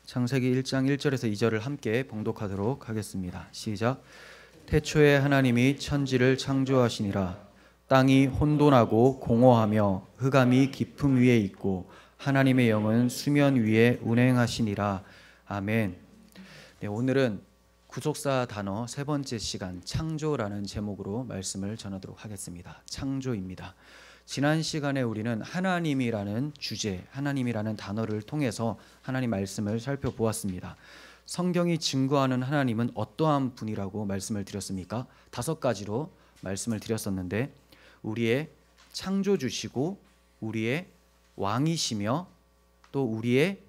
창세기 1장 1절에서 2절을 함께 봉독하도록 하겠습니다. 시작. 태초에 하나님이 천지를 창조하시니라. 땅이 혼돈하고 공허하며 흑암이 깊음 위에 있고 하나님의 영은 수면 위에 운행하시니라. 아멘. 네, 오늘은 구속사 단어 세 번째 시간 창조라는 제목으로 말씀을 전하도록 하겠습니다. 창조입니다. 지난 시간에 우리는 하나님이라는 주제, 하나님이라는 단어를 통해서 하나님 말씀을 살펴보았습니다. 성경이 증거하는 하나님은 어떠한 분이라고 말씀을 드렸습니까? 5가지로 말씀을 드렸었는데 우리의 창조주시고 우리의 왕이시며 또 우리의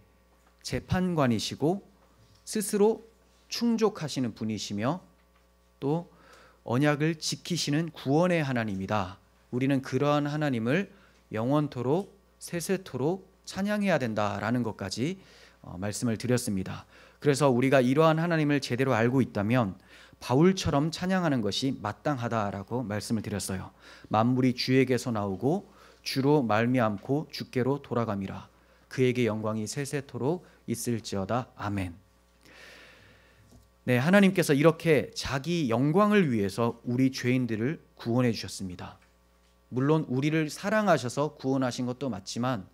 재판관이시고 스스로 충족하시는 분이시며 또 언약을 지키시는 구원의 하나님이다. 우리는 그러한 하나님을 영원토록 세세토록 찬양해야 된다라는 것까지 말씀을 드렸습니다. 그래서 우리가 이러한 하나님을 제대로 알고 있다면 바울처럼 찬양하는 것이 마땅하다라고 말씀을 드렸어요. 만물이 주에게서 나오고 주로 말미암고 주께로 돌아감이라. 그에게 영광이 세세토록 있을지어다. 아멘. 네, 하나님께서 이렇게 자기 영광을 위해서 우리 죄인들을 구원해 주셨습니다. 물론 우리를 사랑하셔서 구원하신 것도 맞지만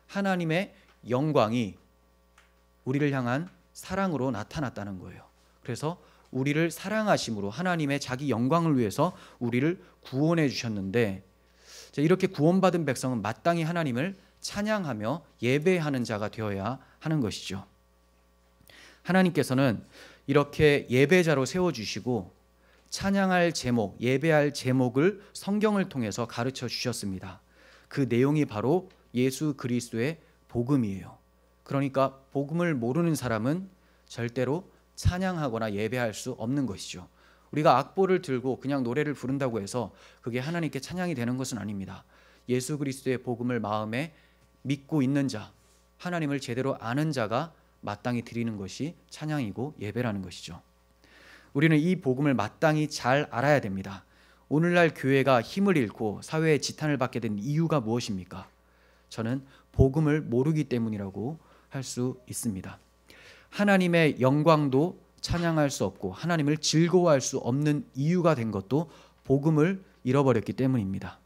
하나님의 영광이 우리를 향한 사랑으로 나타났다는 거예요. 그래서 우리를 사랑하심으로 하나님의 자기 영광을 위해서 우리를 구원해 주셨는데 이렇게 구원받은 백성은 마땅히 하나님을 찬양하며 예배하는 자가 되어야 하는 것이죠. 하나님께서는 이렇게 예배자로 세워주시고 찬양할 제목, 예배할 제목을 성경을 통해서 가르쳐 주셨습니다. 그 내용이 바로 예수 그리스도의 복음이에요. 그러니까 복음을 모르는 사람은 절대로 찬양하거나 예배할 수 없는 것이죠. 우리가 악보를 들고 그냥 노래를 부른다고 해서 그게 하나님께 찬양이 되는 것은 아닙니다. 예수 그리스도의 복음을 마음에 믿고 있는 자, 하나님을 제대로 아는 자가 마땅히 드리는 것이 찬양이고 예배라는 것이죠. 우리는 이 복음을 마땅히 잘 알아야 됩니다. 오늘날 교회가 힘을 잃고 사회의 지탄을 받게 된 이유가 무엇입니까? 저는 복음을 모르기 때문이라고 할 수 있습니다. 하나님의 영광도 찬양할 수 없고 하나님을 즐거워할 수 없는 이유가 된 것도 복음을 잃어버렸기 때문입니다.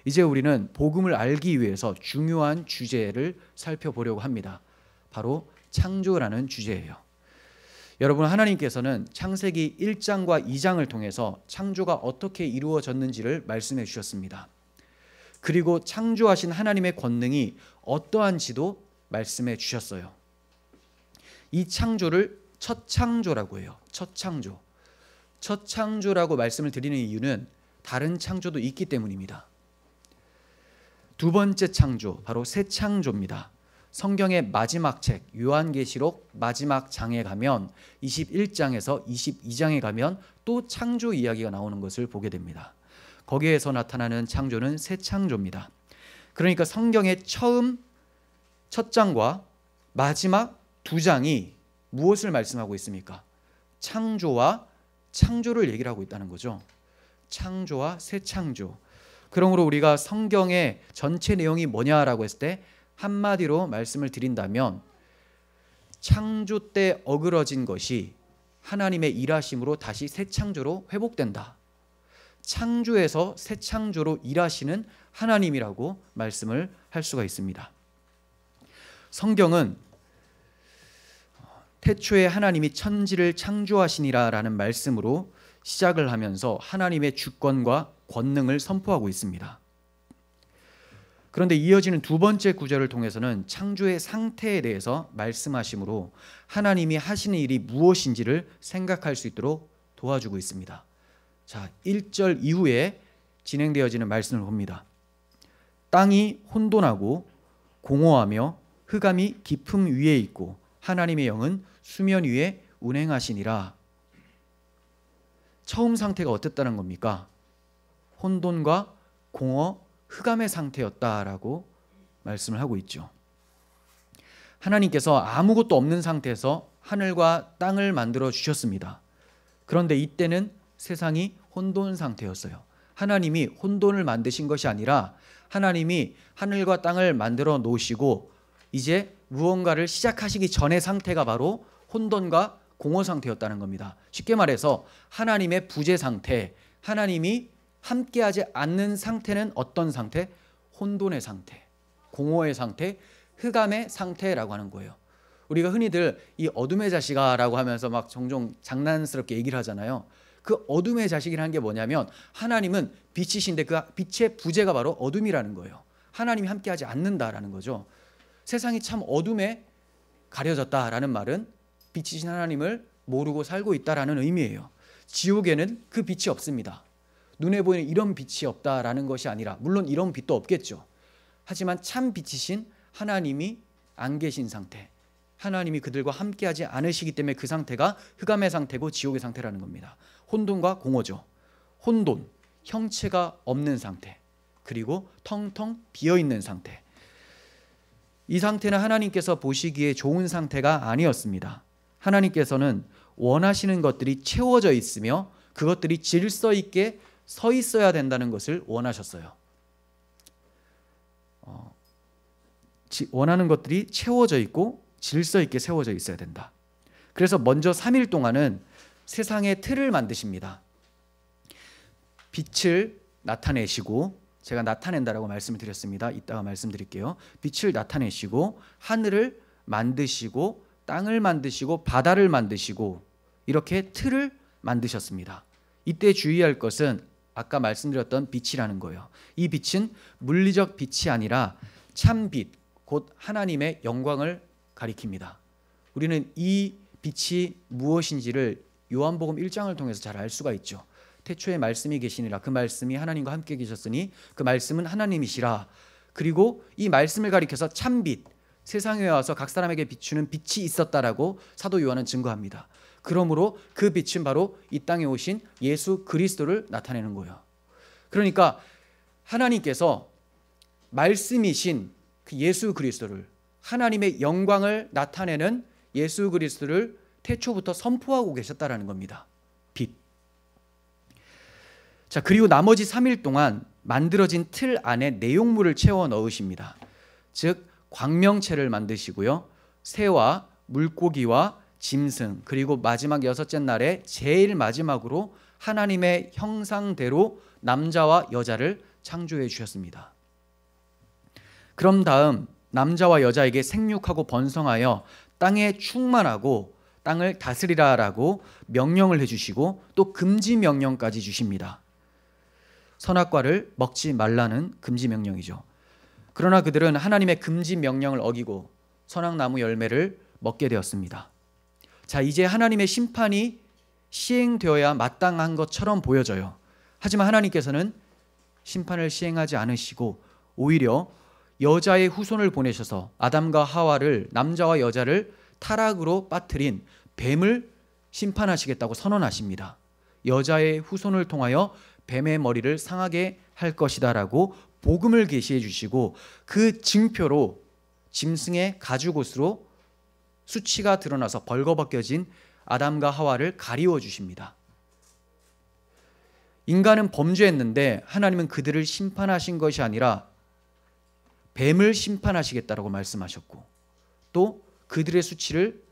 이제 우리는 복음을 알기 위해서 중요한 주제를 살펴보려고 합니다. 바로 창조라는 주제예요. 여러분, 하나님께서는 창세기 1장과 2장을 통해서 창조가 어떻게 이루어졌는지를 말씀해 주셨습니다. 그리고 창조하신 하나님의 권능이 어떠한지도 말씀해 주셨어요. 이 창조를 첫 창조라고 해요. 첫 창조. 첫 창조라고 말씀을 드리는 이유는 다른 창조도 있기 때문입니다. 두 번째 창조, 바로 새 창조입니다. 성경의 마지막 책 요한계시록 마지막 장에 가면 21장에서 22장에 가면 또 창조 이야기가 나오는 것을 보게 됩니다. 거기에서 나타나는 창조는 새 창조입니다. 그러니까 성경의 처음 첫 장과 마지막 2장이 무엇을 말씀하고 있습니까? 창조와 창조를 얘기를 하고 있다는 거죠. 창조와 새 창조. 그러므로 우리가 성경의 전체 내용이 뭐냐라고 했을 때 한마디로 말씀을 드린다면 창조 때 어그러진 것이 하나님의 일하심으로 다시 새 창조로 회복된다. 창조에서 새 창조로 일하시는 하나님이라고 말씀을 할 수가 있습니다. 성경은 태초에 하나님이 천지를 창조하시니라라는 말씀으로 시작을 하면서 하나님의 주권과 권능을 선포하고 있습니다. 그런데 이어지는 두 번째 구절을 통해서는 창조의 상태에 대해서 말씀하시므로 하나님이 하시는 일이 무엇인지를 생각할 수 있도록 도와주고 있습니다. 자, 1절 이후에 진행되어지는 말씀을 봅니다. 땅이 혼돈하고 공허하며 흑암이 깊음 위에 있고 하나님의 영은 수면 위에 운행하시니라. 처음 상태가 어땠다는 겁니까? 혼돈과 공허, 흑암의 상태였다라고 말씀을 하고 있죠. 하나님께서 아무것도 없는 상태에서 하늘과 땅을 만들어 주셨습니다. 그런데 이때는 세상이 혼돈 상태였어요. 하나님이 혼돈을 만드신 것이 아니라 하나님이 하늘과 땅을 만들어 놓으시고 이제 무언가를 시작하시기 전의 상태가 바로 혼돈과 공허 상태였다는 겁니다. 쉽게 말해서 하나님의 부재 상태, 하나님이 함께하지 않는 상태는 어떤 상태? 혼돈의 상태, 공허의 상태, 흑암의 상태라고 하는 거예요. 우리가 흔히들 이 어둠의 자식아라고 하면서 막 종종 장난스럽게 얘기를 하잖아요. 그 어둠의 자식이라는 게 뭐냐면 하나님은 빛이신데 그 빛의 부재가 바로 어둠이라는 거예요. 하나님이 함께하지 않는다라는 거죠. 세상이 참 어둠에 가려졌다라는 말은 빛이신 하나님을 모르고 살고 있다라는 의미예요. 지옥에는 그 빛이 없습니다. 눈에 보이는 이런 빛이 없다라는 것이 아니라, 물론 이런 빛도 없겠죠. 하지만 참 빛이신 하나님이 안 계신 상태, 하나님이 그들과 함께하지 않으시기 때문에 그 상태가 흑암의 상태고 지옥의 상태라는 겁니다. 혼돈과 공허죠. 혼돈, 형체가 없는 상태, 그리고 텅텅 비어있는 상태. 이 상태는 하나님께서 보시기에 좋은 상태가 아니었습니다. 하나님께서는 원하시는 것들이 채워져 있으며 그것들이 질서 있게 서 있어야 된다는 것을 원하셨어요. 원하는 것들이 채워져 있고 질서 있게 세워져 있어야 된다. 그래서 먼저 3일 동안은 세상의 틀을 만드십니다. 빛을 나타내시고, 제가 나타낸다라고 말씀을 드렸습니다. 이따가 말씀드릴게요. 빛을 나타내시고 하늘을 만드시고 땅을 만드시고 바다를 만드시고 이렇게 틀을 만드셨습니다. 이때 주의할 것은 아까 말씀드렸던 빛이라는 거예요. 이 빛은 물리적 빛이 아니라 참빛, 곧 하나님의 영광을 가리킵니다. 우리는 이 빛이 무엇인지를 요한복음 1장을 통해서 잘 알 수가 있죠. 태초에 말씀이 계시니라, 그 말씀이 하나님과 함께 계셨으니 그 말씀은 하나님이시라. 그리고 이 말씀을 가리켜서 참빛, 세상에 와서 각 사람에게 비추는 빛이 있었다라고 사도 요한은 증거합니다. 그러므로 그 빛은 바로 이 땅에 오신 예수 그리스도를 나타내는 거예요. 그러니까 하나님께서 말씀이신 그 예수 그리스도를, 하나님의 영광을 나타내는 예수 그리스도를 태초부터 선포하고 계셨다라는 겁니다. 빛. 자, 그리고 나머지 3일 동안 만들어진 틀 안에 내용물을 채워 넣으십니다. 즉 광명체를 만드시고요, 새와 물고기와 짐승, 그리고 마지막 6째 날에 제일 마지막으로 하나님의 형상대로 남자와 여자를 창조해 주셨습니다. 그럼 다음 남자와 여자에게 생육하고 번성하여 땅에 충만하고 땅을 다스리라라고 명령을 해주시고 또 금지 명령까지 주십니다. 선악과를 먹지 말라는 금지 명령이죠. 그러나 그들은 하나님의 금지 명령을 어기고 선악나무 열매를 먹게 되었습니다. 자, 이제 하나님의 심판이 시행되어야 마땅한 것처럼 보여져요. 하지만 하나님께서는 심판을 시행하지 않으시고 오히려 여자의 후손을 보내셔서 아담과 하와를, 남자와 여자를 타락으로 빠뜨린 뱀을 심판하시겠다고 선언하십니다. 여자의 후손을 통하여 뱀의 머리를 상하게 할 것이다라고 복음을 계시해 주시고 그 증표로 짐승의 가죽옷으로 수치가 드러나서 벌거벗겨진 아담과 하와를 가리워 주십니다. 인간은 범죄했는데 하나님은 그들을 심판하신 것이 아니라 뱀을 심판하시겠다라고 말씀하셨고 또 그들의 수치를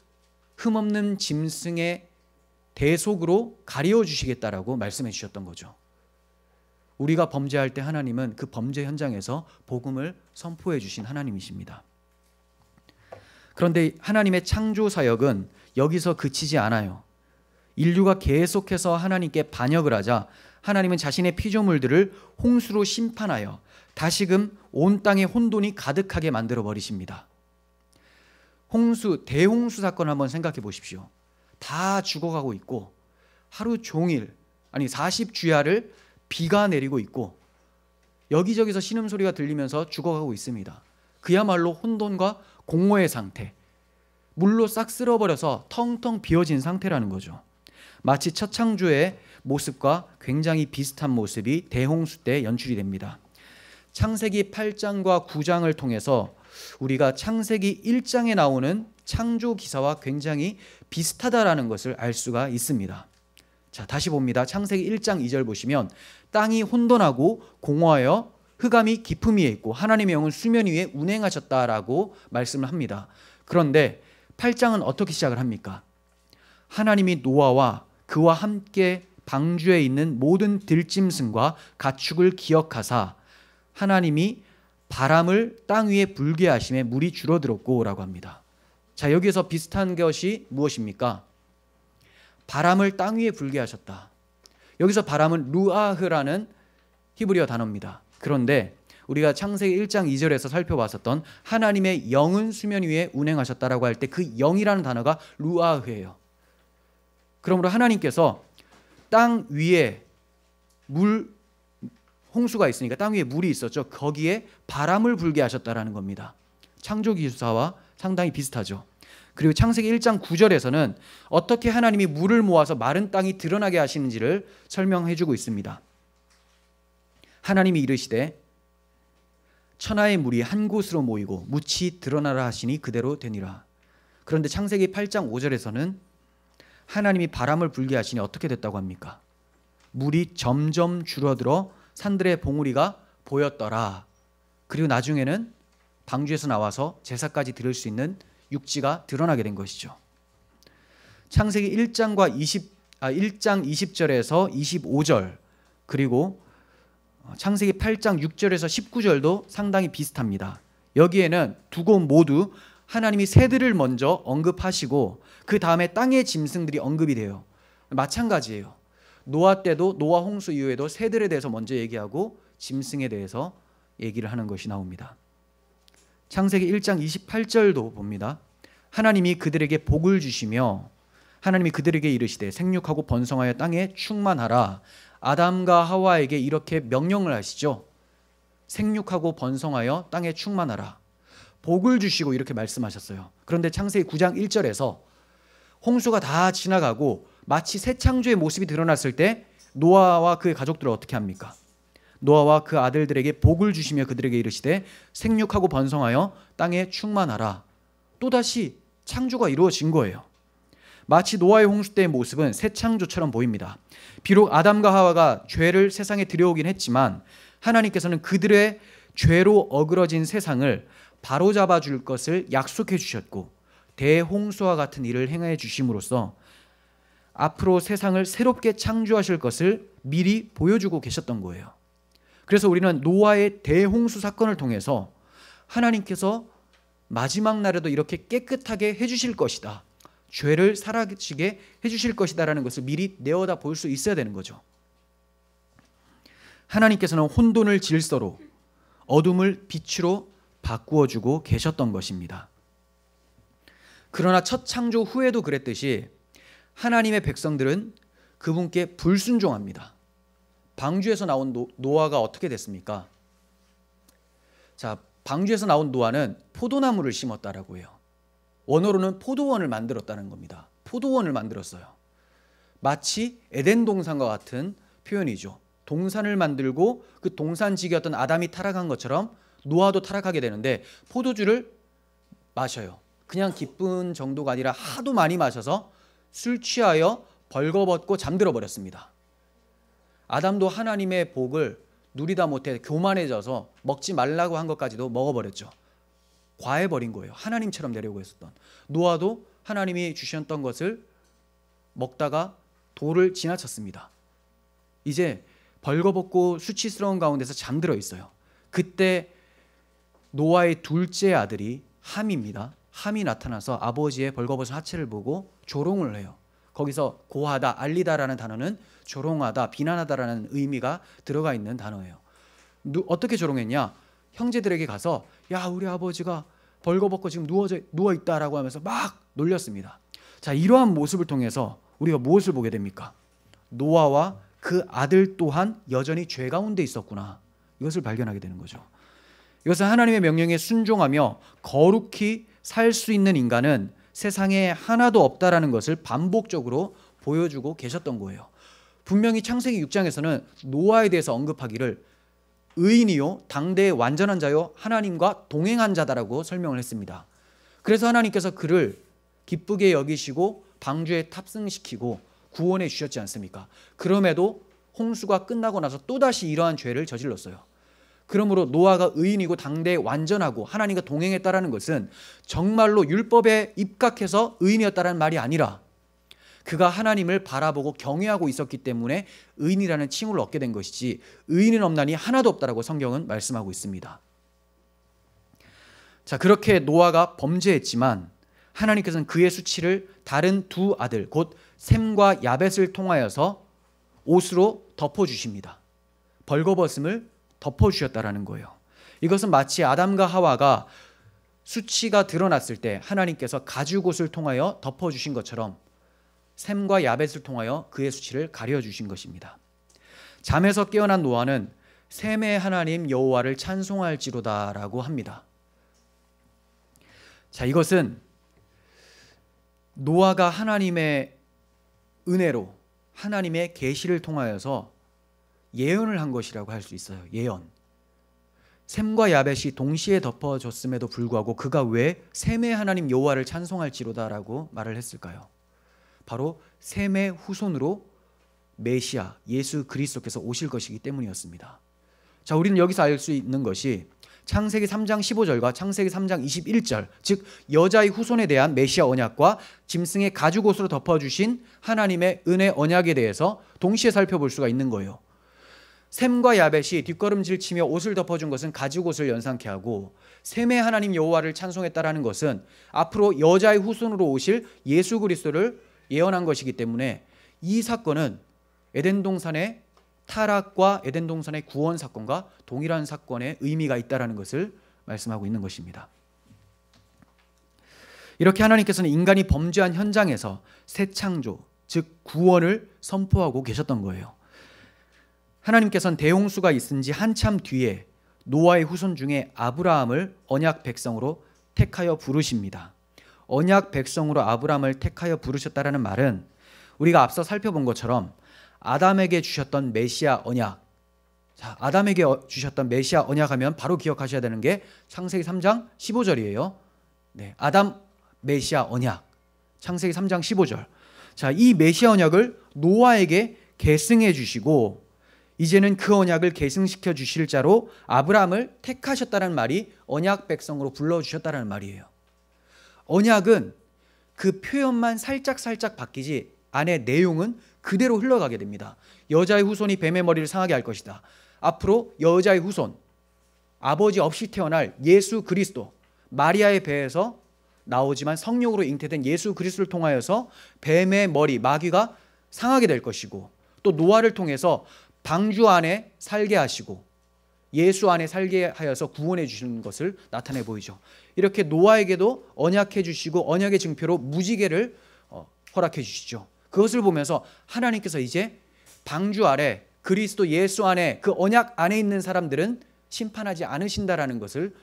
흠없는 짐승의 대속으로 가리워 주시겠다라고 말씀해 주셨던 거죠. 우리가 범죄할 때 하나님은 그 범죄 현장에서 복음을 선포해 주신 하나님이십니다. 그런데 하나님의 창조 사역은 여기서 그치지 않아요. 인류가 계속해서 하나님께 반역을 하자 하나님은 자신의 피조물들을 홍수로 심판하여 다시금 온 땅에 혼돈이 가득하게 만들어 버리십니다. 대홍수 사건 한번 생각해 보십시오. 다 죽어가고 있고 하루 종일, 아니 40주야를 비가 내리고 있고 여기저기서 신음소리가 들리면서 죽어가고 있습니다. 그야말로 혼돈과 공허의 상태, 물로 싹 쓸어버려서 텅텅 비어진 상태라는 거죠. 마치 첫 창조의 모습과 굉장히 비슷한 모습이 대홍수 때 연출이 됩니다. 창세기 8장과 9장을 통해서 우리가 창세기 1장에 나오는 창조 기사와 굉장히 비슷하다라는 것을 알 수가 있습니다. 자, 다시 봅니다. 창세기 1장 2절 보시면 땅이 혼돈하고 공허하여 흑암이 깊음 위에 있고 하나님의 영은 수면 위에 운행하셨다라고 말씀을 합니다. 그런데 8장은 어떻게 시작을 합니까? 하나님이 노아와 그와 함께 방주에 있는 모든 들짐승과 가축을 기억하사 하나님이 바람을 땅 위에 불게 하심에 물이 줄어들었고 라고 합니다. 자, 여기서 비슷한 것이 무엇입니까? 바람을 땅 위에 불게 하셨다. 여기서 바람은 루아흐라는 히브리어 단어입니다. 그런데 우리가 창세기 1장 2절에서 살펴봤었던 하나님의 영은 수면 위에 운행하셨다라고 할 때 그 영이라는 단어가 루아흐예요. 그러므로 하나님께서 땅 위에 홍수가 있으니까 땅 위에 물이 있었죠. 거기에 바람을 불게 하셨다라는 겁니다. 창조기사와 상당히 비슷하죠. 그리고 창세기 1장 9절에서는 어떻게 하나님이 물을 모아서 마른 땅이 드러나게 하시는지를 설명해 주고 있습니다. 하나님이 이르시되 천하의 물이 한 곳으로 모이고 묻이 드러나라 하시니 그대로 되니라. 그런데 창세기 8장 5절에서는 하나님이 바람을 불게 하시니 어떻게 됐다고 합니까? 물이 점점 줄어들어 산들의 봉우리가 보였더라. 그리고 나중에는 방주에서 나와서 제사까지 드릴 수 있는 육지가 드러나게 된 것이죠. 창세기 1장 20절에서 25절 그리고 창세기 8장 6절에서 19절도 상당히 비슷합니다. 여기에는 두 곳 모두 하나님이 새들을 먼저 언급하시고 그 다음에 땅의 짐승들이 언급이 돼요. 마찬가지예요. 노아 때도 노아 홍수 이후에도 새들에 대해서 먼저 얘기하고 짐승에 대해서 얘기를 하는 것이 나옵니다. 창세기 1장 28절도 봅니다. 하나님이 그들에게 복을 주시며 하나님이 그들에게 이르시되 생육하고 번성하여 땅에 충만하라. 아담과 하와에게 이렇게 명령을 하시죠. 생육하고 번성하여 땅에 충만하라. 복을 주시고 이렇게 말씀하셨어요. 그런데 창세기 9장 1절에서 홍수가 다 지나가고 마치 새 창조의 모습이 드러났을 때 노아와 그의 가족들은 어떻게 합니까? 노아와 그 아들들에게 복을 주시며 그들에게 이르시되 생육하고 번성하여 땅에 충만하라. 또다시 창조가 이루어진 거예요. 마치 노아의 홍수 때의 모습은 새 창조처럼 보입니다. 비록 아담과 하와가 죄를 세상에 들여오긴 했지만 하나님께서는 그들의 죄로 어그러진 세상을 바로잡아 줄 것을 약속해 주셨고 대홍수와 같은 일을 행해 주심으로써 앞으로 세상을 새롭게 창조하실 것을 미리 보여주고 계셨던 거예요. 그래서 우리는 노아의 대홍수 사건을 통해서 하나님께서 마지막 날에도 이렇게 깨끗하게 해주실 것이다, 죄를 사라지게 해주실 것이다라는 것을 미리 내어다 볼 수 있어야 되는 거죠. 하나님께서는 혼돈을 질서로, 어둠을 빛으로 바꾸어주고 계셨던 것입니다. 그러나 첫 창조 후에도 그랬듯이 하나님의 백성들은 그분께 불순종합니다. 방주에서 나온 노아가 어떻게 됐습니까? 자, 방주에서 나온 노아는 포도나무를 심었다라고 해요. 원어로는 포도원을 만들었다는 겁니다. 포도원을 만들었어요. 마치 에덴 동산과 같은 표현이죠. 동산을 만들고 그 동산지기였던 아담이 타락한 것처럼 노아도 타락하게 되는데 포도주를 마셔요. 그냥 기쁜 정도가 아니라 하도 많이 마셔서 술 취하여 벌거벗고 잠들어 버렸습니다. 아담도 하나님의 복을 누리다 못해 교만해져서 먹지 말라고 한 것까지도 먹어버렸죠. 과해버린 거예요. 하나님처럼 되려고 했었던. 노아도 하나님이 주셨던 것을 먹다가 도를 지나쳤습니다. 이제 벌거벗고 수치스러운 가운데서 잠들어 있어요. 그때 노아의 둘째 아들이 함입니다. 함이 나타나서 아버지의 벌거벗은 하체를 보고 조롱을 해요. 거기서 고하다, 알리다라는 단어는 조롱하다, 비난하다라는 의미가 들어가 있는 단어예요. 어떻게 조롱했냐? 형제들에게 가서 야, 우리 아버지가 벌거벗고 지금 누워 있다라고 하면서 막 놀렸습니다. 자, 이러한 모습을 통해서 우리가 무엇을 보게 됩니까? 노아와 그 아들 또한 여전히 죄 가운데 있었구나. 이것을 발견하게 되는 거죠. 이것은 하나님의 명령에 순종하며 거룩히 살 수 있는 인간은 세상에 하나도 없다라는 것을 반복적으로 보여주고 계셨던 거예요. 분명히 창세기 6장에서는 노아에 대해서 언급하기를 의인이요 당대의 완전한 자요 하나님과 동행한 자다라고 설명을 했습니다. 그래서 하나님께서 그를 기쁘게 여기시고 방주에 탑승시키고 구원해 주셨지 않습니까? 그럼에도 홍수가 끝나고 나서 또다시 이러한 죄를 저질렀어요. 그러므로 노아가 의인이고 당대에 완전하고 하나님과 동행했다라는 것은 정말로 율법에 입각해서 의인이었다라는 말이 아니라 그가 하나님을 바라보고 경외하고 있었기 때문에 의인이라는 칭호를 얻게 된 것이지 의인은 없나니 하나도 없다라고 성경은 말씀하고 있습니다. 자, 그렇게 노아가 범죄했지만 하나님께서는 그의 수치를 다른 두 아들 곧 셈과 야벳을 통하여서 옷으로 덮어주십니다. 벌거벗음을 덮어주셨다라는 거예요. 이것은 마치 아담과 하와가 수치가 드러났을 때 하나님께서 가죽옷을 통하여 덮어주신 것처럼 셈과 야벳을 통하여 그의 수치를 가려주신 것입니다. 잠에서 깨어난 노아는 셈의 하나님 여호와를 찬송할지로다라고 합니다. 자, 이것은 노아가 하나님의 은혜로 하나님의 계시를 통하여서 예언을 한 것이라고 할 수 있어요. 예언. 셈과 야벳이 동시에 덮어졌음에도 불구하고 그가 왜 셈의 하나님 여호와를 찬송할지로다라고 말을 했을까요? 바로 셈의 후손으로 메시아 예수 그리스도께서 오실 것이기 때문이었습니다. 자, 우리는 여기서 알 수 있는 것이 창세기 3장 15절과 창세기 3장 21절, 즉 여자의 후손에 대한 메시아 언약과 짐승의 가죽옷으로 덮어주신 하나님의 은혜 언약에 대해서 동시에 살펴볼 수가 있는 거예요. 셈과 야벳이 뒷걸음질 치며 옷을 덮어준 것은 가죽옷을 연상케 하고 셈의 하나님 여호와를 찬송했다라는 것은 앞으로 여자의 후손으로 오실 예수 그리스도를 예언한 것이기 때문에 이 사건은 에덴 동산의 타락과 에덴 동산의 구원 사건과 동일한 사건의 의미가 있다라는 것을 말씀하고 있는 것입니다. 이렇게 하나님께서는 인간이 범죄한 현장에서 새 창조, 즉 구원을 선포하고 계셨던 거예요. 하나님께서는 대홍수가 있은 지 한참 뒤에 노아의 후손 중에 아브라함을 언약 백성으로 택하여 부르십니다. 언약 백성으로 아브라함을 택하여 부르셨다라는 말은 우리가 앞서 살펴본 것처럼 아담에게 주셨던 메시아 언약, 자, 아담에게 주셨던 메시아 언약하면 바로 기억하셔야 되는 게 창세기 3장 15절이에요. 네, 아담 메시아 언약, 창세기 3장 15절. 자, 이 메시아 언약을 노아에게 계승해 주시고 이제는 그 언약을 계승시켜 주실 자로 아브라함을 택하셨다는 말이 언약 백성으로 불러주셨다는 말이에요. 언약은 그 표현만 살짝 바뀌지 안에 내용은 그대로 흘러가게 됩니다. 여자의 후손이 뱀의 머리를 상하게 할 것이다. 앞으로 여자의 후손, 아버지 없이 태어날 예수 그리스도, 마리아의 배에서 나오지만 성령으로 잉태된 예수 그리스도를 통하여서 뱀의 머리, 마귀가 상하게 될 것이고 또 노아를 통해서 방주 안에 살게 하시고 예수 안에 살게 하여서 구원해 주시는 것을 나타내 보이죠. 이렇게 노아에게도 언약해 주시고 언약의 증표로 무지개를 허락해 주시죠. 그것을 보면서 하나님께서 이제 방주 아래 그리스도 예수 안에 그 언약 안에 있는 사람들은 심판하지 않으신다라는 것을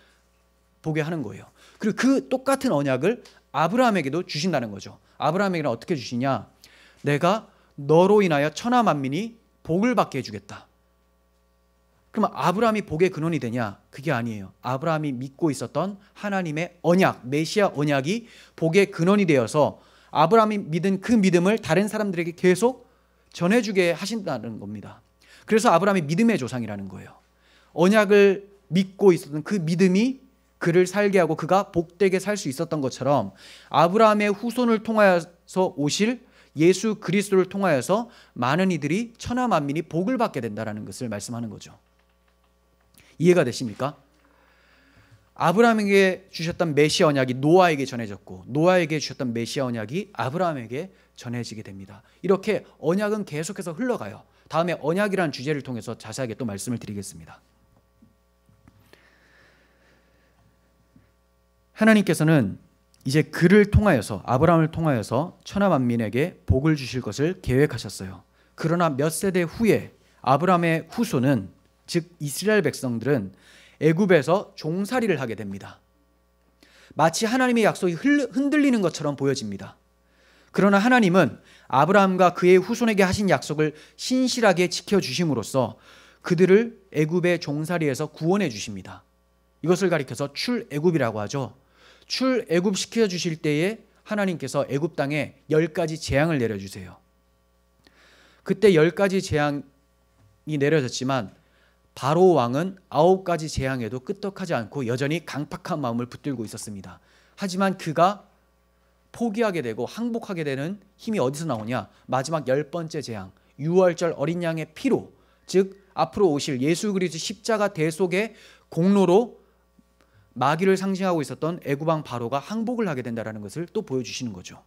보게 하는 거예요. 그리고 그 똑같은 언약을 아브라함에게도 주신다는 거죠. 아브라함에게는 어떻게 주시냐? 내가 너로 인하여 천하 만민이 복을 받게 해주겠다. 그럼 아브라함이 복의 근원이 되냐? 그게 아니에요. 아브라함이 믿고 있었던 하나님의 언약, 메시아 언약이 복의 근원이 되어서 아브라함이 믿은 그 믿음을 다른 사람들에게 계속 전해주게 하신다는 겁니다. 그래서 아브라함이 믿음의 조상이라는 거예요. 언약을 믿고 있었던 그 믿음이 그를 살게 하고 그가 복되게 살 수 있었던 것처럼 아브라함의 후손을 통하여서 오실 예수 그리스도를 통하여서 많은 이들이 천하 만민이 복을 받게 된다는 것을 말씀하는 거죠. 이해가 되십니까? 아브라함에게 주셨던 메시아 언약이 노아에게 전해졌고 노아에게 주셨던 메시아 언약이 아브라함에게 전해지게 됩니다. 이렇게 언약은 계속해서 흘러가요. 다음에 언약이라는 주제를 통해서 자세하게 또 말씀을 드리겠습니다. 하나님께서는 이제 그를 통하여서 아브라함을 통하여서 천하 만민에게 복을 주실 것을 계획하셨어요. 그러나 몇 세대 후에 아브라함의 후손은 즉 이스라엘 백성들은 애굽에서 종살이를 하게 됩니다. 마치 하나님의 약속이 흔들리는 것처럼 보여집니다. 그러나 하나님은 아브라함과 그의 후손에게 하신 약속을 신실하게 지켜주심으로써 그들을 애굽의 종살이에서 구원해 주십니다. 이것을 가리켜서 출애굽이라고 하죠. 출애굽 시켜주실 때에 하나님께서 애굽 땅에 10가지 재앙을 내려주세요. 그때 10가지 재앙이 내려졌지만 바로 왕은 9가지 재앙에도 끄떡하지 않고 여전히 강팍한 마음을 붙들고 있었습니다. 하지만 그가 포기하게 되고 항복하게 되는 힘이 어디서 나오냐? 마지막 10번째 재앙, 유월절 어린 양의 피로, 즉 앞으로 오실 예수 그리스도 십자가 대속의 공로로 마귀를 상징하고 있었던 애굽 왕 바로가 항복을 하게 된다는 것을 또 보여주시는 거죠.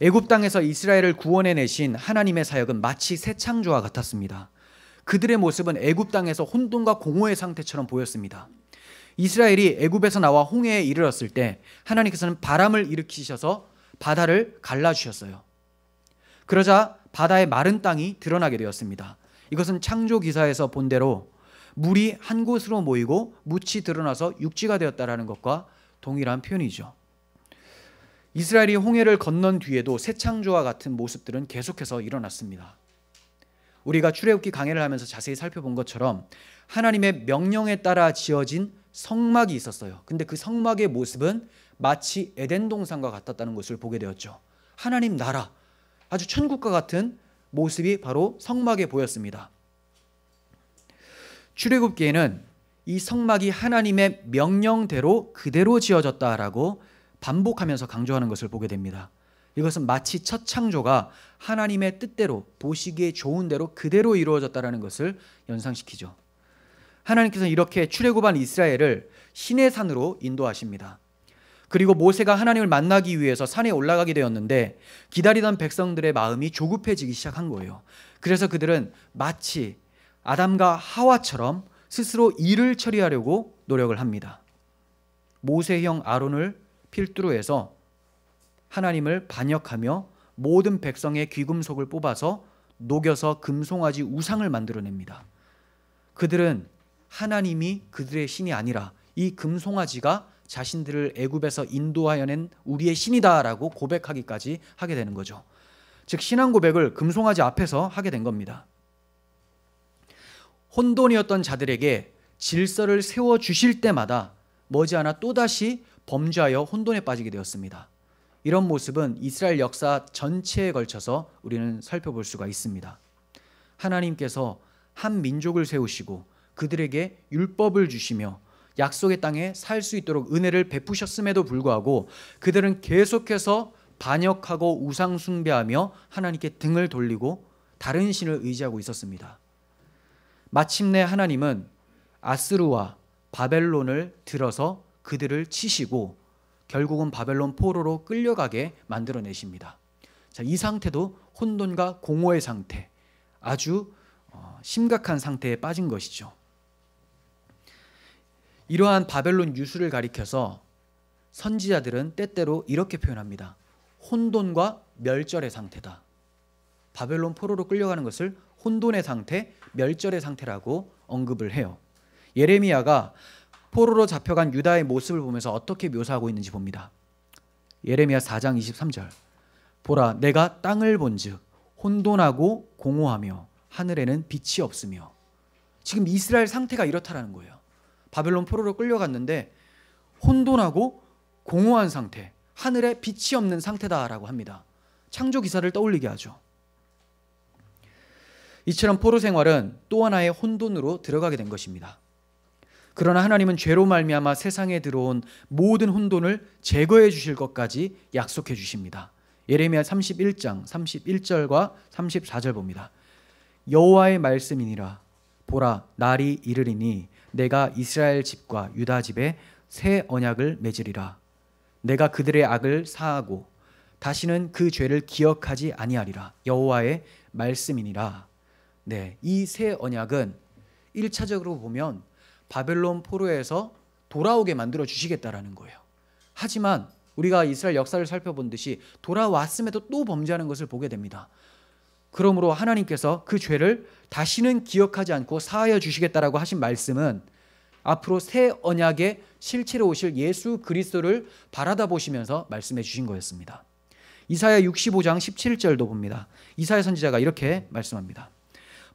애굽 땅에서 이스라엘을 구원해내신 하나님의 사역은 마치 새 창조와 같았습니다. 그들의 모습은 애굽 땅에서 혼돈과 공허의 상태처럼 보였습니다. 이스라엘이 애굽에서 나와 홍해에 이르렀을 때 하나님께서는 바람을 일으키셔서 바다를 갈라주셨어요. 그러자 바다의 마른 땅이 드러나게 되었습니다. 이것은 창조 기사에서 본 대로 물이 한 곳으로 모이고 묻이 드러나서 육지가 되었다라는 것과 동일한 표현이죠. 이스라엘이 홍해를 건넌 뒤에도 새 창조와 같은 모습들은 계속해서 일어났습니다. 우리가 출애굽기 강해를 하면서 자세히 살펴본 것처럼 하나님의 명령에 따라 지어진 성막이 있었어요. 근데 그 성막의 모습은 마치 에덴 동산과 같았다는 것을 보게 되었죠. 하나님 나라, 아주 천국과 같은 모습이 바로 성막에 보였습니다. 출애굽기에는 이 성막이 하나님의 명령대로 그대로 지어졌다라고 반복하면서 강조하는 것을 보게 됩니다. 이것은 마치 첫 창조가 하나님의 뜻대로 보시기에 좋은 대로 그대로 이루어졌다라는 것을 연상시키죠. 하나님께서는 이렇게 출애굽한 이스라엘을 시내산으로 인도하십니다. 그리고 모세가 하나님을 만나기 위해서 산에 올라가게 되었는데 기다리던 백성들의 마음이 조급해지기 시작한 거예요. 그래서 그들은 마치 아담과 하와처럼 스스로 일을 처리하려고 노력을 합니다. 모세형 아론을 필두로 해서 하나님을 반역하며 모든 백성의 귀금속을 뽑아서 녹여서 금송아지 우상을 만들어냅니다. 그들은 하나님이 그들의 신이 아니라 이 금송아지가 자신들을 애굽에서 인도하여 낸 우리의 신이다라고 고백하기까지 하게 되는 거죠. 즉 신앙 고백을 금송아지 앞에서 하게 된 겁니다. 혼돈이었던 자들에게 질서를 세워주실 때마다 머지않아 또다시 범죄하여 혼돈에 빠지게 되었습니다. 이런 모습은 이스라엘 역사 전체에 걸쳐서 우리는 살펴볼 수가 있습니다. 하나님께서 한 민족을 세우시고 그들에게 율법을 주시며 약속의 땅에 살 수 있도록 은혜를 베푸셨음에도 불구하고 그들은 계속해서 반역하고 우상 숭배하며 하나님께 등을 돌리고 다른 신을 의지하고 있었습니다. 마침내 하나님은 아스루와 바벨론을 들어서 그들을 치시고 결국은 바벨론 포로로 끌려가게 만들어내십니다. 자, 이 상태도 혼돈과 공허의 상태, 아주 심각한 상태에 빠진 것이죠. 이러한 바벨론 유수를 가리켜서 선지자들은 때때로 이렇게 표현합니다. 혼돈과 멸절의 상태다. 바벨론 포로로 끌려가는 것을 혼돈의 상태, 멸절의 상태라고 언급을 해요. 예레미야가 포로로 잡혀간 유다의 모습을 보면서 어떻게 묘사하고 있는지 봅니다. 예레미야 4장 23절. 보라, 내가 땅을 본즉 혼돈하고 공허하며 하늘에는 빛이 없으며. 지금 이스라엘 상태가 이렇다라는 거예요. 바벨론 포로로 끌려갔는데 혼돈하고 공허한 상태, 하늘에 빛이 없는 상태다라고 합니다. 창조 기사를 떠올리게 하죠. 이처럼 포로 생활은 또 하나의 혼돈으로 들어가게 된 것입니다. 그러나 하나님은 죄로 말미암아 세상에 들어온 모든 혼돈을 제거해 주실 것까지 약속해 주십니다. 예레미야 31장 31절과 34절 봅니다. 여호와의 말씀이니라. 보라, 날이 이르리니 내가 이스라엘 집과 유다 집에 새 언약을 맺으리라. 내가 그들의 악을 사하고 다시는 그 죄를 기억하지 아니하리라. 여호와의 말씀이니라. 네, 이 새 언약은 1차적으로 보면 바벨론 포로에서 돌아오게 만들어 주시겠다라는 거예요. 하지만 우리가 이스라엘 역사를 살펴본 듯이 돌아왔음에도 또 범죄하는 것을 보게 됩니다. 그러므로 하나님께서 그 죄를 다시는 기억하지 않고 사하여 주시겠다라고 하신 말씀은 앞으로 새 언약의 실체로 오실 예수 그리스도를 바라다 보시면서 말씀해 주신 거였습니다. 이사야 65장 17절도 봅니다. 이사야 선지자가 이렇게 말씀합니다.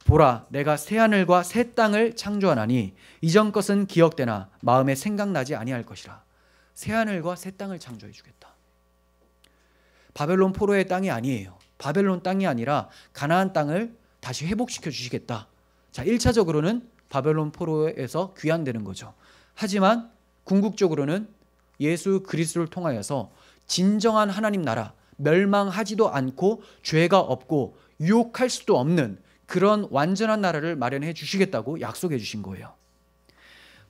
보라, 내가 새 하늘과 새 땅을 창조하나니 이전 것은 기억되나 마음에 생각나지 아니할 것이라. 새 하늘과 새 땅을 창조해 주겠다. 바벨론 포로의 땅이 아니에요. 바벨론 땅이 아니라 가나안 땅을 다시 회복시켜 주시겠다. 자, 1차적으로는 바벨론 포로에서 귀환되는 거죠. 하지만 궁극적으로는 예수 그리스도를 통하여서 진정한 하나님 나라, 멸망하지도 않고 죄가 없고 유혹할 수도 없는 그런 완전한 나라를 마련해 주시겠다고 약속해 주신 거예요.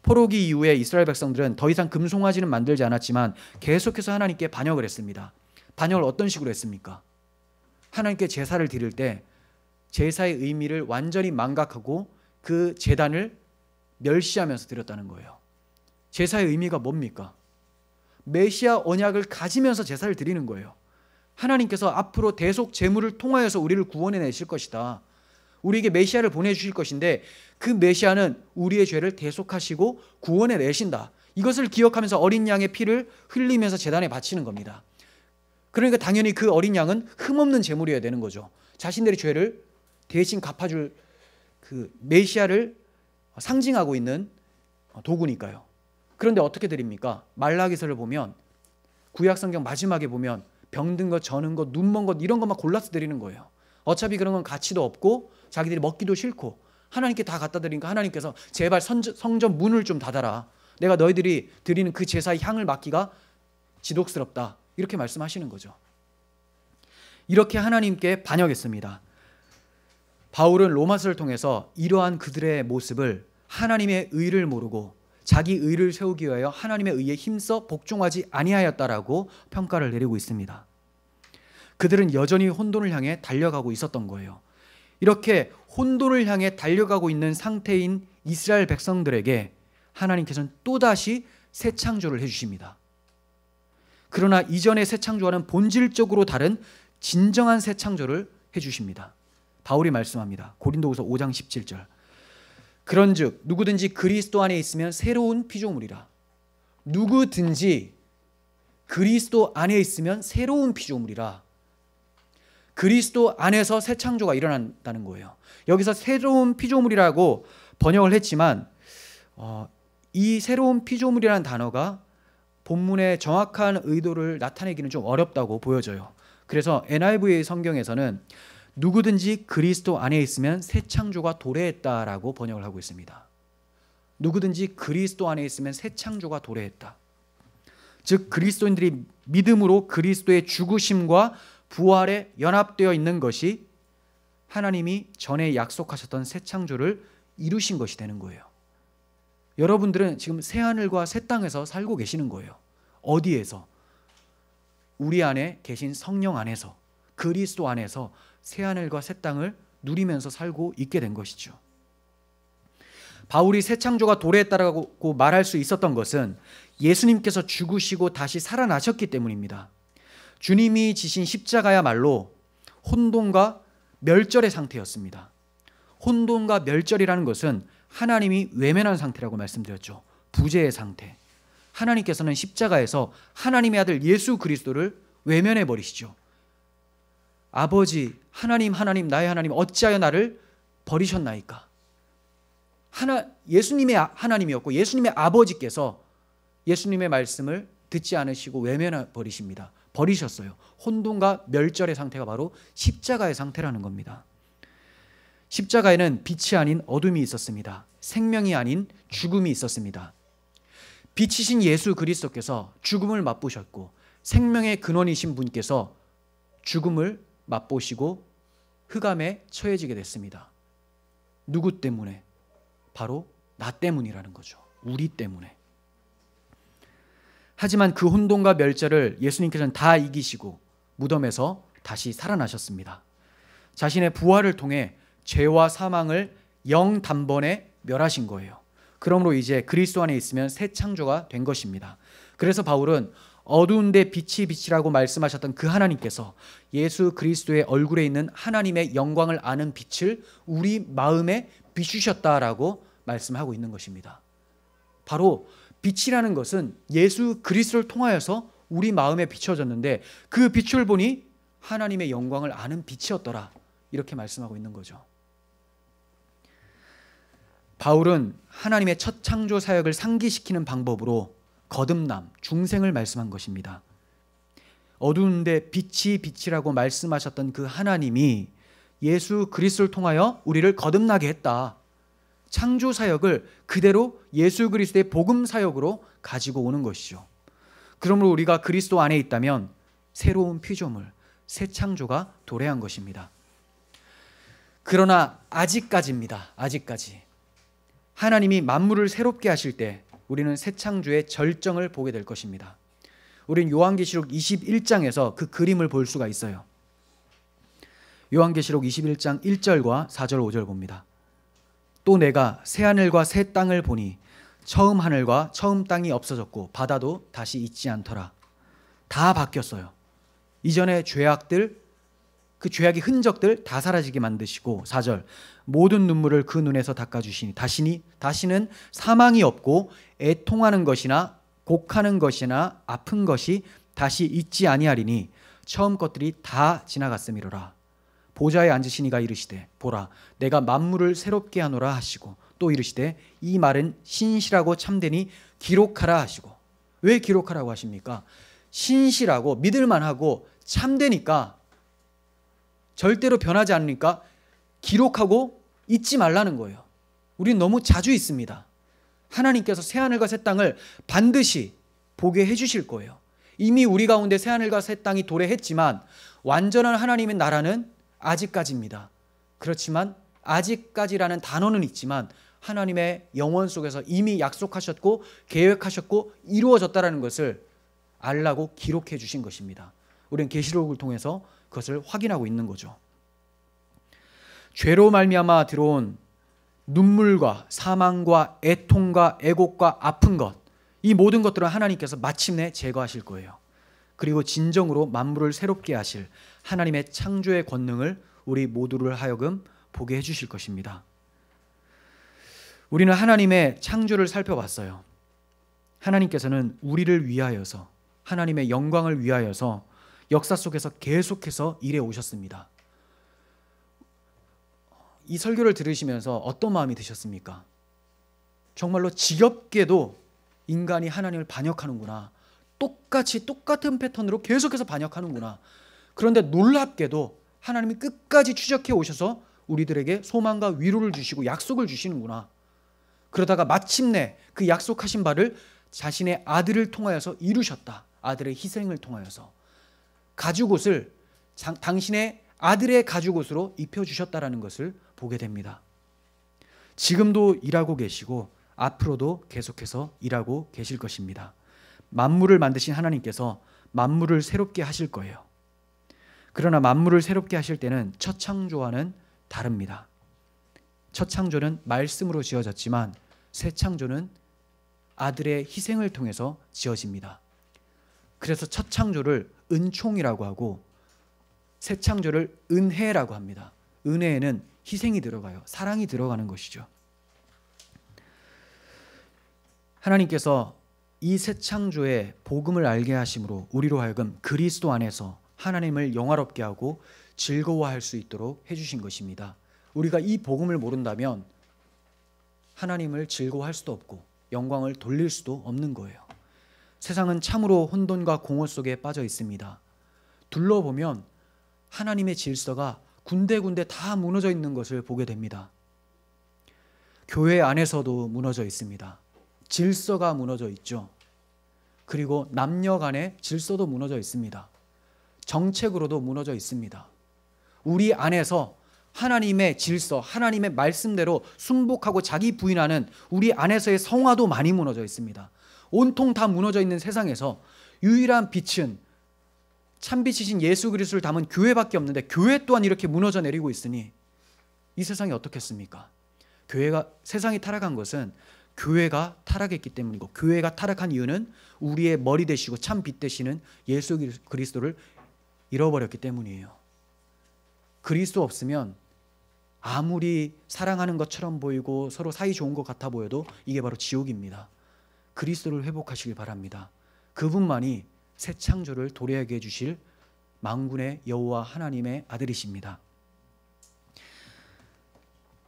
포로기 이후에 이스라엘 백성들은 더 이상 금송아지는 만들지 않았지만 계속해서 하나님께 반역을 했습니다. 반역을 어떤 식으로 했습니까? 하나님께 제사를 드릴 때 제사의 의미를 완전히 망각하고 그 제단을 멸시하면서 드렸다는 거예요. 제사의 의미가 뭡니까? 메시아 언약을 가지면서 제사를 드리는 거예요. 하나님께서 앞으로 대속 제물을 통하여서 우리를 구원해 내실 것이다. 우리에게 메시아를 보내주실 것인데 그 메시아는 우리의 죄를 대속하시고 구원해 내신다. 이것을 기억하면서 어린 양의 피를 흘리면서 제단에 바치는 겁니다. 그러니까 당연히 그 어린 양은 흠없는 제물이어야 되는 거죠. 자신들의 죄를 대신 갚아줄 그 메시아를 상징하고 있는 도구니까요. 그런데 어떻게 드립니까? 말라기서를 보면 구약성경 마지막에 보면 병든 것, 저는 것, 눈먼 것 이런 것만 골라서 드리는 거예요. 어차피 그런 건 가치도 없고 자기들이 먹기도 싫고 하나님께 다 갖다 드리니까 하나님께서 제발 성전 문을 좀 닫아라. 내가 너희들이 드리는 그 제사의 향을 맡기가 지독스럽다. 이렇게 말씀하시는 거죠. 이렇게 하나님께 반역했습니다. 바울은 로마서를 통해서 이러한 그들의 모습을 하나님의 의를 모르고 자기 의를 세우기 위하여 하나님의 의에 힘써 복종하지 아니하였다라고 평가를 내리고 있습니다. 그들은 여전히 혼돈을 향해 달려가고 있었던 거예요. 이렇게 혼돈을 향해 달려가고 있는 상태인 이스라엘 백성들에게 하나님께서는 또다시 새 창조를 해주십니다. 그러나 이전의 새 창조와는 본질적으로 다른 진정한 새 창조를 해주십니다. 바울이 말씀합니다. 고린도후서 5장 17절. 그런즉 누구든지 그리스도 안에 있으면 새로운 피조물이라. 누구든지 그리스도 안에 있으면 새로운 피조물이라. 그리스도 안에서 새 창조가 일어난다는 거예요. 여기서 새로운 피조물이라고 번역을 했지만 이 새로운 피조물이라는 단어가 본문의 정확한 의도를 나타내기는 좀 어렵다고 보여져요. 그래서 NIV 성경에서는 누구든지 그리스도 안에 있으면 새 창조가 도래했다라고 번역을 하고 있습니다. 누구든지 그리스도 안에 있으면 새 창조가 도래했다. 즉 그리스도인들이 믿음으로 그리스도의 죽으심과 부활에 연합되어 있는 것이 하나님이 전에 약속하셨던 새 창조를 이루신 것이 되는 거예요. 여러분들은 지금 새 하늘과 새 땅에서 살고 계시는 거예요. 어디에서? 우리 안에 계신 성령 안에서, 그리스도 안에서 새 하늘과 새 땅을 누리면서 살고 있게 된 것이죠. 바울이 새 창조가 도래했다라고 말할 수 있었던 것은 예수님께서 죽으시고 다시 살아나셨기 때문입니다. 주님이 지신 십자가야말로 혼돈과 멸절의 상태였습니다. 혼돈과 멸절이라는 것은 하나님이 외면한 상태라고 말씀드렸죠. 부재의 상태. 하나님께서는 십자가에서 하나님의 아들 예수 그리스도를 외면해 버리시죠. 아버지 하나님 나의 하나님 어찌하여 나를 버리셨나이까. 예수님의 하나님이었고 예수님의 아버지께서 예수님의 말씀을 듣지 않으시고 외면해 버리십니다. 버리셨어요. 혼돈과 멸절의 상태가 바로 십자가의 상태라는 겁니다. 십자가에는 빛이 아닌 어둠이 있었습니다. 생명이 아닌 죽음이 있었습니다. 빛이신 예수 그리스도께서 죽음을 맛보셨고 생명의 근원이신 분께서 죽음을 맛보시고 흑암에 처해지게 됐습니다. 누구 때문에? 바로 나 때문이라는 거죠. 우리 때문에. 하지만 그 혼돈과 멸절을 예수님께서는 다 이기시고 무덤에서 다시 살아나셨습니다. 자신의 부활을 통해 죄와 사망을 영단번에 멸하신 거예요. 그러므로 이제 그리스도 안에 있으면 새 창조가 된 것입니다. 그래서 바울은 어두운데 빛이 빛이라고 말씀하셨던 그 하나님께서 예수 그리스도의 얼굴에 있는 하나님의 영광을 아는 빛을 우리 마음에 비추셨다라고 말씀하고 있는 것입니다. 바로 빛이라는 것은 예수 그리스도를 통하여서 우리 마음에 비춰졌는데 그 빛을 보니 하나님의 영광을 아는 빛이었더라. 이렇게 말씀하고 있는 거죠. 바울은 하나님의 첫 창조 사역을 상기시키는 방법으로 거듭남, 중생을 말씀한 것입니다. 어두운데 빛이 빛이라고 말씀하셨던 그 하나님이 예수 그리스도를 통하여 우리를 거듭나게 했다. 창조 사역을 그대로 예수 그리스도의 복음 사역으로 가지고 오는 것이죠. 그러므로 우리가 그리스도 안에 있다면 새로운 피조물, 새 창조가 도래한 것입니다. 그러나 아직까지입니다. 아직까지 하나님이 만물을 새롭게 하실 때 우리는 새 창조의 절정을 보게 될 것입니다. 우리는 요한계시록 21장에서 그 그림을 볼 수가 있어요. 요한계시록 21장 1절과 4절 5절 봅니다. 또 내가 새 하늘과 새 땅을 보니 처음 하늘과 처음 땅이 없어졌고 바다도 다시 있지 않더라. 다 바뀌었어요. 이전의 죄악들, 그 죄악의 흔적들 다 사라지게 만드시고 4절 모든 눈물을 그 눈에서 닦아주시니 다시는 사망이 없고 애통하는 것이나 곡하는 것이나 아픈 것이 다시 있지 아니하리니 처음 것들이 다 지나갔음이로라. 보좌에 앉으신 이가 이르시되 보라 내가 만물을 새롭게 하노라 하시고 또 이르시되 이 말은 신실하고 참되니 기록하라 하시고. 왜 기록하라고 하십니까? 신실하고 믿을만하고 참되니까, 절대로 변하지 않으니까 기록하고 잊지 말라는 거예요. 우리는 너무 자주 잊습니다. 하나님께서 새하늘과 새 땅을 반드시 보게 해주실 거예요. 이미 우리 가운데 새하늘과 새 땅이 도래했지만 완전한 하나님의 나라는 아직까지입니다. 그렇지만 아직까지라는 단어는 있지만 하나님의 영원 속에서 이미 약속하셨고 계획하셨고 이루어졌다는 것을 알라고 기록해 주신 것입니다. 우리는 계시록을 통해서 그것을 확인하고 있는 거죠. 죄로 말미암아 들어온 눈물과 사망과 애통과 애곡과 아픈 것, 이 모든 것들은 하나님께서 마침내 제거하실 거예요. 그리고 진정으로 만물을 새롭게 하실 하나님의 창조의 권능을 우리 모두를 하여금 보게 해주실 것입니다. 우리는 하나님의 창조를 살펴봤어요. 하나님께서는 우리를 위하여서, 하나님의 영광을 위하여서 역사 속에서 계속해서 일해 오셨습니다. 이 설교를 들으시면서 어떤 마음이 드셨습니까? 정말로 지겹게도 인간이 하나님을 반역하는구나. 똑같은 패턴으로 계속해서 반역하는구나. 그런데 놀랍게도 하나님이 끝까지 추적해 오셔서 우리들에게 소망과 위로를 주시고 약속을 주시는구나. 그러다가 마침내 그 약속하신 바를 자신의 아들을 통하여서 이루셨다. 아들의 희생을 통하여서 가죽옷을 당신의 아들의 가죽옷으로 입혀주셨다라는 것을 보게 됩니다. 지금도 일하고 계시고 앞으로도 계속해서 일하고 계실 것입니다. 만물을 만드신 하나님께서 만물을 새롭게 하실 거예요. 그러나 만물을 새롭게 하실 때는 첫 창조와는 다릅니다. 첫 창조는 말씀으로 지어졌지만 새 창조는 아들의 희생을 통해서 지어집니다. 그래서 첫 창조를 은총이라고 하고 새 창조를 은혜라고 합니다. 은혜에는 희생이 들어가요. 사랑이 들어가는 것이죠. 하나님께서 이 새 창조의 복음을 알게 하심으로 우리로 하여금 그리스도 안에서 하나님을 영화롭게 하고 즐거워할 수 있도록 해주신 것입니다. 우리가 이 복음을 모른다면 하나님을 즐거워할 수도 없고 영광을 돌릴 수도 없는 거예요. 세상은 참으로 혼돈과 공허 속에 빠져 있습니다. 둘러보면 하나님의 질서가 군데군데 다 무너져 있는 것을 보게 됩니다. 교회 안에서도 무너져 있습니다. 질서가 무너져 있죠. 그리고 남녀 간의 질서도 무너져 있습니다. 정책으로도 무너져 있습니다. 우리 안에서 하나님의 질서, 하나님의 말씀대로 순복하고 자기 부인하는 우리 안에서의 성화도 많이 무너져 있습니다. 온통 다 무너져 있는 세상에서 유일한 빛은 참빛이신 예수 그리스도를 담은 교회밖에 없는데 교회 또한 이렇게 무너져 내리고 있으니 이 세상이 어떻겠습니까? 세상이 타락한 것은 교회가 타락했기 때문이고, 교회가 타락한 이유는 우리의 머리 되시고 참 빛 되시는 예수 그리스도를 잃어버렸기 때문이에요. 그리스도 없으면 아무리 사랑하는 것처럼 보이고 서로 사이 좋은 것 같아 보여도 이게 바로 지옥입니다. 그리스도를 회복하시길 바랍니다. 그분만이 새 창조를 도래하게 해주실 만군의 여호와 하나님의 아들이십니다.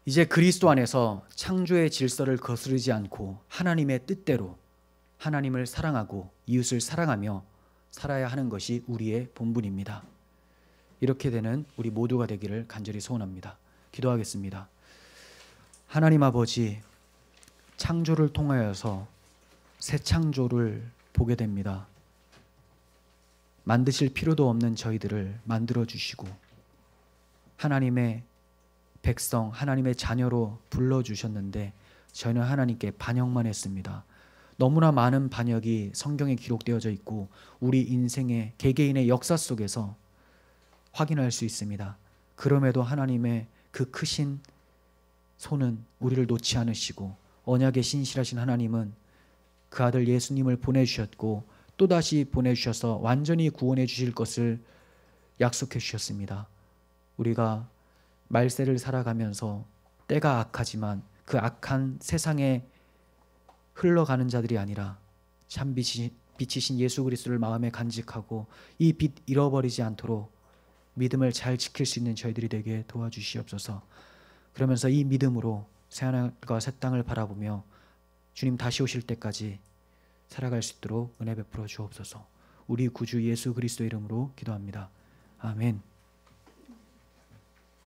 이제 그리스도 안에서 창조의 질서를 거스르지 않고 하나님의 뜻대로 하나님을 사랑하고 이웃을 사랑하며 살아야 하는 것이 우리의 본분입니다. 이렇게 되는 우리 모두가 되기를 간절히 소원합니다. 기도하겠습니다. 하나님 아버지, 창조를 통하여서 새 창조를 보게 됩니다. 만드실 필요도 없는 저희들을 만들어 주시고 하나님의 백성, 하나님의 자녀로 불러주셨는데 저희는 하나님께 반역만 했습니다. 너무나 많은 반역이 성경에 기록되어져 있고 우리 인생의 개개인의 역사 속에서 확인할 수 있습니다. 그럼에도 하나님의 그 크신 손은 우리를 놓지 않으시고 언약에 신실하신 하나님은 그 아들 예수님을 보내주셨고 또다시 보내주셔서 완전히 구원해 주실 것을 약속해 주셨습니다. 우리가 말세를 살아가면서 때가 악하지만 그 악한 세상에 흘러가는 자들이 아니라 참 빛이신 예수 그리스도를 마음에 간직하고 이 빛 잃어버리지 않도록 믿음을 잘 지킬 수 있는 저희들이 되게 도와주시옵소서. 그러면서 이 믿음으로 새하늘과 새 땅을 바라보며 주님 다시 오실 때까지 살아갈 수 있도록 은혜 베풀어 주옵소서. 우리 구주 예수 그리스도 이름으로 기도합니다. 아멘.